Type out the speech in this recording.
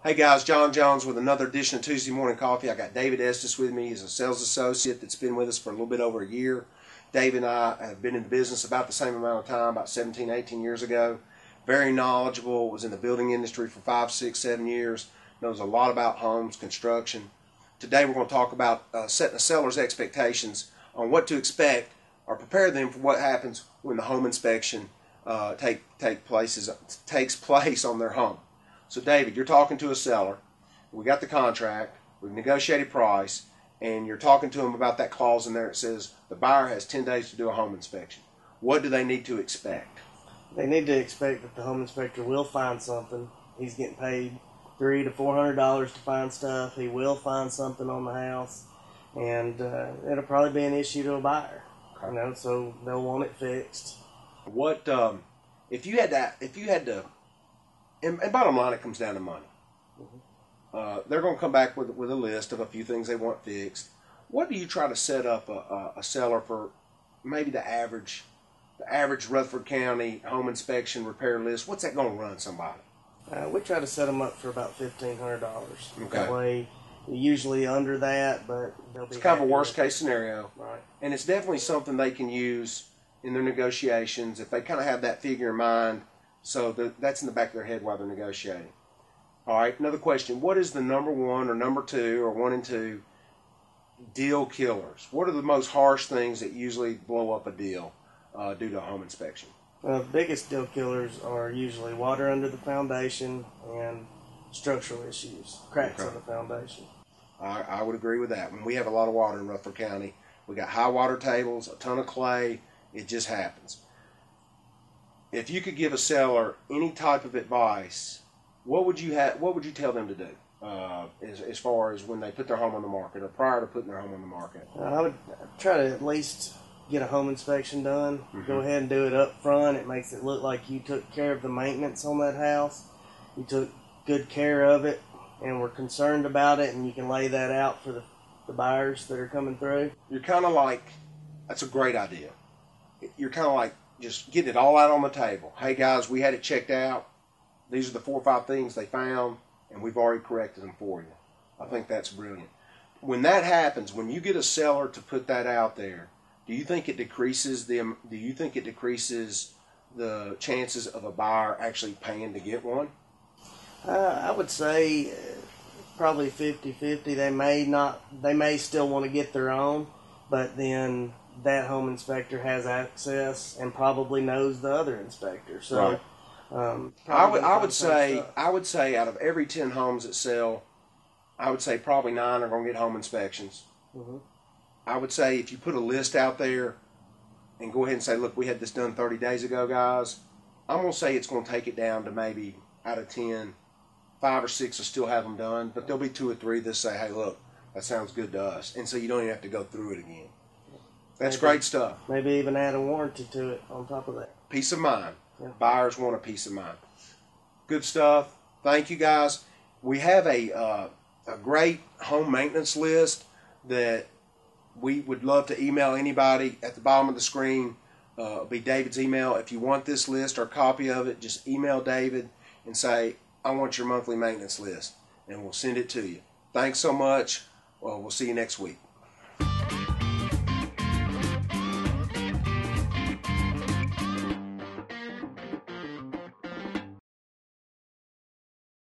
Hey guys, John Jones with another edition of Tuesday Morning Coffee. I got David Estes with me. He's a sales associate that's been with us for a little bit over a year. David and I have been in the business about the same amount of time, about 17, 18 years ago. Very knowledgeable, was in the building industry for 5, 6, 7 years, knows a lot about homes, construction. Today we're going to talk about setting a seller's expectations on what to expect or prepare them for what happens when the home inspection takes place on their home. So David, you're talking to a seller. We got the contract. We've negotiated price, and you're talking to them about that clause in there that says the buyer has 10 days to do a home inspection. What do they need to expect? They need to expect that the home inspector will find something. He's getting paid $300 to $400 to find stuff. He will find something on the house, and it'll probably be an issue to a buyer. Okay. So they'll want it fixed. What if you had to? And bottom line, it comes down to money. Mm-hmm. They're going to come back with a list of a few things they want fixed. What do you try to set up a seller for? Maybe the average Rutherford County home inspection repair list. What's that going to run somebody? We try to set them up for about $1,500. Okay. That way, usually under that, but they'll be. It's kind of a worst case scenario, right? And it's definitely something they can use in their negotiations if they kind of have that figure in mind. So that's in the back of their head while they're negotiating. All right, another question. What is the number one or number two or 1 and 2 deal killers? What are the most harsh things that usually blow up a deal due to a home inspection? The biggest deal killers are usually water under the foundation and structural issues, cracks on the foundation. I would agree with that. When we have a lot of water in Rutherford County, we got high water tables, a ton of clay. It just happens. If you could give a seller any type of advice, what would you tell them to do as far as when they put their home on the market or prior to putting their home on the market? I would try to at least get a home inspection done. Mm-hmm. Go ahead and do it up front. It makes it look like you took care of the maintenance on that house. You took good care of it and were concerned about it, and you can lay that out for the buyers that are coming through. You're kind of like, that's a great idea. You're kind of like, just getting it all out on the table. Hey guys, we had it checked out. These are the 4 or 5 things they found, and we've already corrected them for you. I think that's brilliant. When that happens, when you get a seller to put that out there, do you think it decreases the chances of a buyer actually paying to get one? I would say probably 50-50. They may still want to get their own, but then that home inspector has access and probably knows the other inspector. So, right. I would say out of every 10 homes that sell, I would say probably 9 are going to get home inspections. Mm-hmm. I would say if you put a list out there and go ahead and say, look, we had this done 30 days ago, guys, I'm going to say it's going to take it down to maybe out of 10, 5 or 6 will still have them done, but there'll be 2 or 3 that say, hey, look, that sounds good to us. And so you don't even have to go through it again. That's great stuff. Maybe even add a warranty to it on top of that. Peace of mind. Yeah. Buyers want a peace of mind. Good stuff. Thank you, guys. We have a great home maintenance list that we would love to email anybody. At the bottom of the screen will be David's email. If you want this list or a copy of it, just email David and say, I want your monthly maintenance list, and we'll send it to you. Thanks so much. Well, we'll see you next week.